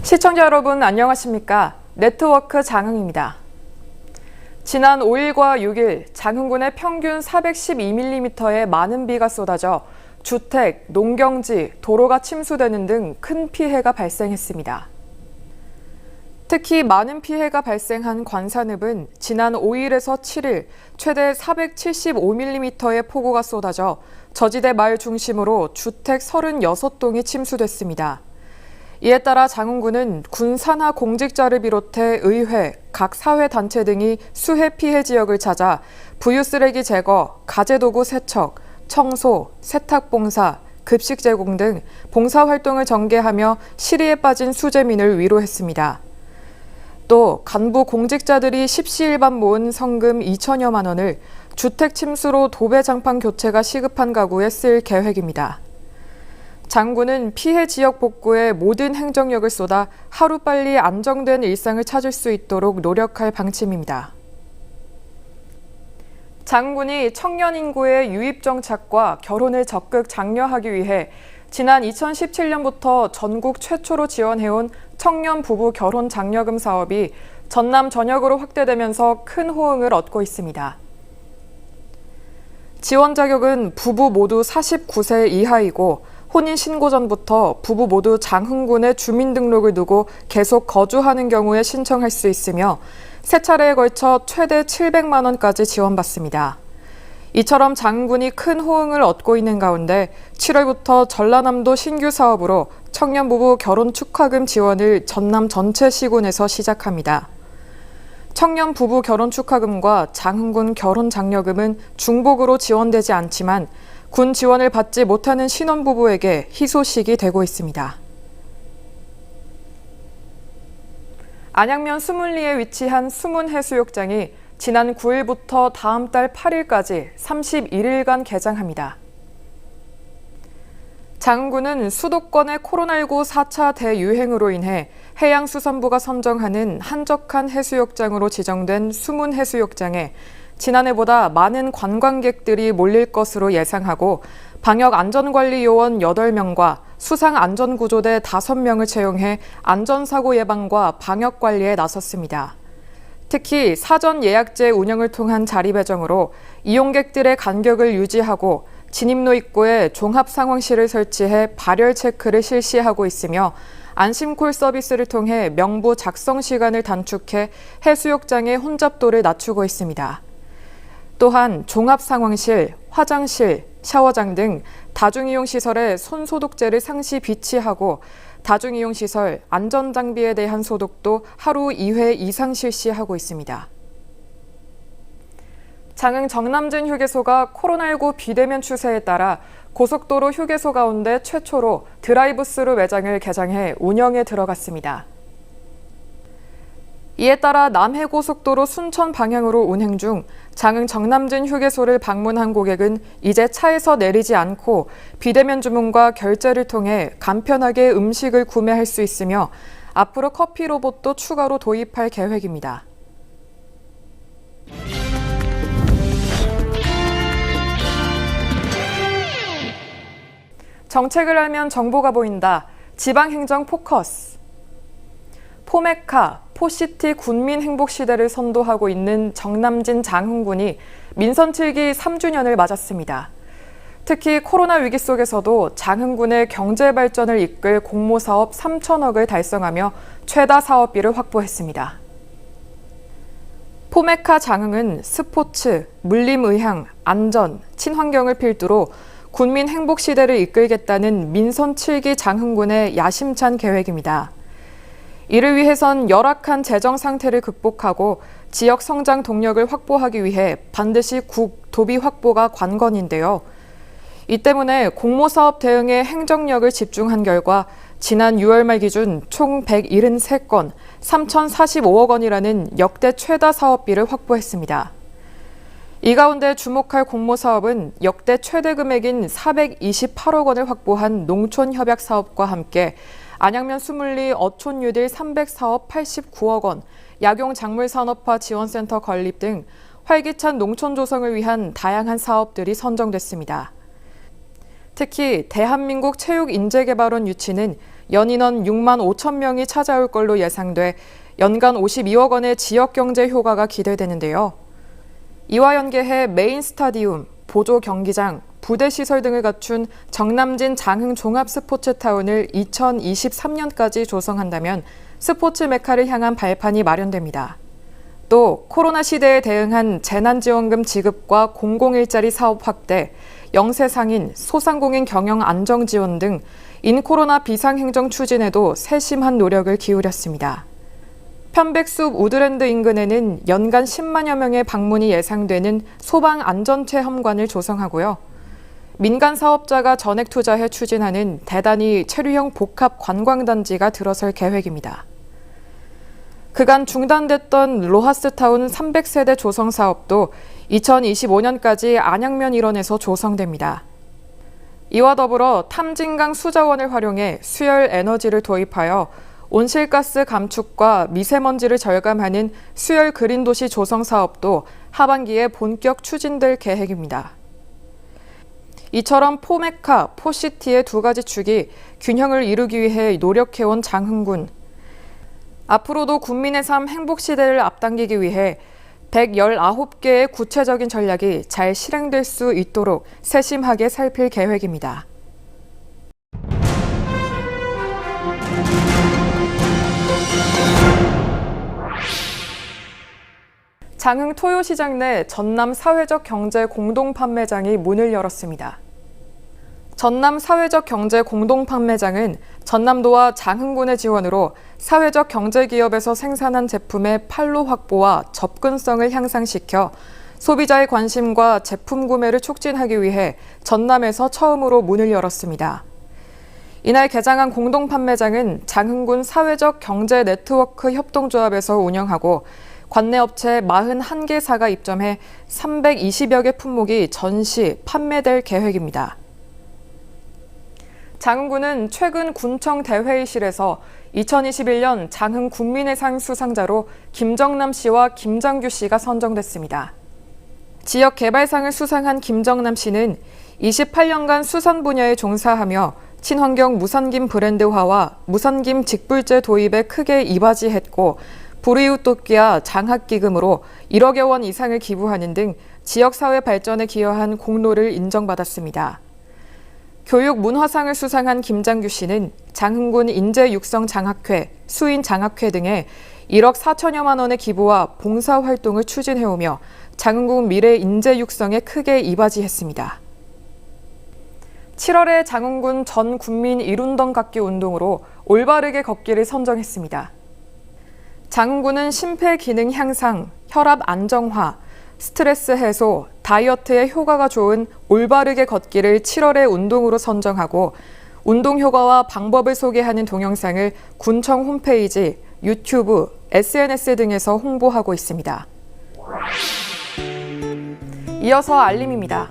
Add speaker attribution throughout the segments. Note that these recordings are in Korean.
Speaker 1: 시청자 여러분 안녕하십니까? 네트워크 장흥입니다. 지난 5일과 6일 장흥군에 평균 412mm의 많은 비가 쏟아져 주택, 농경지, 도로가 침수되는 등 큰 피해가 발생했습니다. 특히 많은 피해가 발생한 관산읍은 지난 5일에서 7일 최대 475mm의 폭우가 쏟아져 저지대 마을 중심으로 주택 36동이 침수됐습니다. 이에 따라 장흥군은 군 산하 공직자를 비롯해 의회, 각 사회단체 등이 수해 피해 지역을 찾아 부유 쓰레기 제거, 가재도구 세척, 청소, 세탁봉사, 급식 제공 등 봉사활동을 전개하며 시리에 빠진 수재민을 위로했습니다. 또 간부 공직자들이 십시일반 모은 성금 2천여만 원을 주택 침수로 도배 장판 교체가 시급한 가구에 쓸 계획입니다. 장군은 피해 지역 복구에 모든 행정력을 쏟아 하루빨리 안정된 일상을 찾을 수 있도록 노력할 방침입니다. 장군이 청년 인구의 유입 정착과 결혼을 적극 장려하기 위해 지난 2017년부터 전국 최초로 지원해온 청년 부부 결혼 장려금 사업이 전남 전역으로 확대되면서 큰 호응을 얻고 있습니다. 지원 자격은 부부 모두 49세 이하이고 혼인신고 전부터 부부 모두 장흥군에 주민등록을 두고 계속 거주하는 경우에 신청할 수 있으며 세 차례에 걸쳐 최대 700만 원까지 지원받습니다. 이처럼 장흥군이 큰 호응을 얻고 있는 가운데 7월부터 전라남도 신규 사업으로 청년 부부 결혼 축하금 지원을 전남 전체 시군에서 시작합니다. 청년 부부 결혼 축하금과 장흥군 결혼 장려금은 중복으로 지원되지 않지만 군 지원을 받지 못하는 신혼부부에게 희소식이 되고 있습니다. 안양면 수문리에 위치한 수문해수욕장이 지난 9일부터 다음 달 8일까지 31일간 개장합니다. 장흥군은 수도권의 코로나19 4차 대유행으로 인해 해양수산부가 선정하는 한적한 해수욕장으로 지정된 수문해수욕장에 지난해보다 많은 관광객들이 몰릴 것으로 예상하고 방역안전관리요원 8명과 수상안전구조대 5명을 채용해 안전사고 예방과 방역관리에 나섰습니다. 특히 사전 예약제 운영을 통한 자리 배정으로 이용객들의 간격을 유지하고 진입로 입구에 종합상황실을 설치해 발열 체크를 실시하고 있으며 안심콜 서비스를 통해 명부 작성 시간을 단축해 해수욕장의 혼잡도를 낮추고 있습니다. 또한 종합상황실, 화장실, 샤워장 등 다중이용시설에 손소독제를 상시 비치하고 다중이용시설, 안전장비에 대한 소독도 하루 2회 이상 실시하고 있습니다. 장흥 정남진 휴게소가 코로나19 비대면 추세에 따라 고속도로 휴게소 가운데 최초로 드라이브스루 매장을 개장해 운영에 들어갔습니다. 이에 따라 남해고속도로 순천 방향으로 운행 중 장흥 정남진 휴게소를 방문한 고객은 이제 차에서 내리지 않고 비대면 주문과 결제를 통해 간편하게 음식을 구매할 수 있으며 앞으로 커피 로봇도 추가로 도입할 계획입니다. 정책을 알면 정보가 보인다. 지방행정 포커스. 포메카, 포시티 군민 행복 시대를 선도하고 있는 정남진 장흥군이 민선 7기 3주년을 맞았습니다. 특히 코로나 위기 속에서도 장흥군의 경제 발전을 이끌 공모사업 3천억을 달성하며 최다 사업비를 확보했습니다. 포메카 장흥은 스포츠, 물림의향, 안전, 친환경을 필두로 군민 행복 시대를 이끌겠다는 민선 7기 장흥군의 야심찬 계획입니다. 이를 위해선 열악한 재정 상태를 극복하고 지역 성장 동력을 확보하기 위해 반드시 도비 확보가 관건인데요. 이 때문에 공모사업 대응에 행정력을 집중한 결과 지난 6월 말 기준 총 173건, 3,045억 원이라는 역대 최다 사업비를 확보했습니다. 이 가운데 주목할 공모사업은 역대 최대 금액인 428억 원을 확보한 농촌협약사업과 함께 안양면 수문리 어촌유딜 300사업 89억 원, 약용작물산업화 지원센터 건립 등 활기찬 농촌 조성을 위한 다양한 사업들이 선정됐습니다. 특히 대한민국 체육인재개발원 유치는 연인원 6만 5천 명이 찾아올 걸로 예상돼 연간 52억 원의 지역 경제 효과가 기대되는데요. 이와 연계해 메인 스타디움, 보조 경기장, 부대 시설 등을 갖춘 정남진 장흥 종합 스포츠타운을 2023년까지 조성한다면 스포츠 메카를 향한 발판이 마련됩니다. 또 코로나 시대에 대응한 재난지원금 지급과 공공일자리 사업 확대, 영세상인, 소상공인 경영 안정 지원 등 인코로나 비상행정 추진에도 세심한 노력을 기울였습니다. 편백숲 우드랜드 인근에는 연간 10만여 명의 방문이 예상되는 소방안전체험관을 조성하고요. 민간 사업자가 전액 투자해 추진하는 대단위 체류형 복합 관광단지가 들어설 계획입니다. 그간 중단됐던 로하스타운 300세대 조성 사업도 2025년까지 안양면 일원에서 조성됩니다. 이와 더불어 탐진강 수자원을 활용해 수열 에너지를 도입하여 온실가스 감축과 미세먼지를 절감하는 수열 그린 도시 조성 사업도 하반기에 본격 추진될 계획입니다. 이처럼 포메카, 포시티의 두 가지 축이 균형을 이루기 위해 노력해온 장흥군. 앞으로도 국민의 삶 행복시대를 앞당기기 위해 119개의 구체적인 전략이 잘 실행될 수 있도록 세심하게 살필 계획입니다. 장흥 토요시장 내 전남 사회적 경제 공동 판매장이 문을 열었습니다. 전남 사회적 경제 공동 판매장은 전남도와 장흥군의 지원으로 사회적 경제 기업에서 생산한 제품의 판로 확보와 접근성을 향상시켜 소비자의 관심과 제품 구매를 촉진하기 위해 전남에서 처음으로 문을 열었습니다. 이날 개장한 공동 판매장은 장흥군 사회적 경제 네트워크 협동조합에서 운영하고 관내 업체 41개사가 입점해 320여 개 품목이 전시, 판매될 계획입니다. 장흥군은 최근 군청 대회의실에서 2021년 장흥 국민의 상 수상자로 김정남 씨와 김장규 씨가 선정됐습니다. 지역 개발상을 수상한 김정남 씨는 28년간 수산 분야에 종사하며 친환경 무산김 브랜드화와 무산김 직불제 도입에 크게 이바지했고 불이웃 돕기와 장학기금으로 1억여 원 이상을 기부하는 등 지역사회 발전에 기여한 공로를 인정받았습니다. 교육 문화상을 수상한 김장규 씨는 장흥군 인재육성장학회, 수인장학회 등에 1억 4천여만 원의 기부와 봉사활동을 추진해오며 장흥군 미래 인재 육성에 크게 이바지했습니다. 7월에 장흥군 전 국민 이룬던 걷기 운동으로 올바르게 걷기를 선정했습니다. 장흥군은 심폐기능 향상, 혈압 안정화, 스트레스 해소, 다이어트에 효과가 좋은 올바르게 걷기를 7월의 운동으로 선정하고 운동 효과와 방법을 소개하는 동영상을 군청 홈페이지, 유튜브, SNS 등에서 홍보하고 있습니다. 이어서 알림입니다.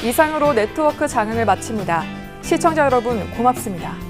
Speaker 1: 이상으로 네트워크 장흥을 마칩니다. 시청자 여러분 고맙습니다.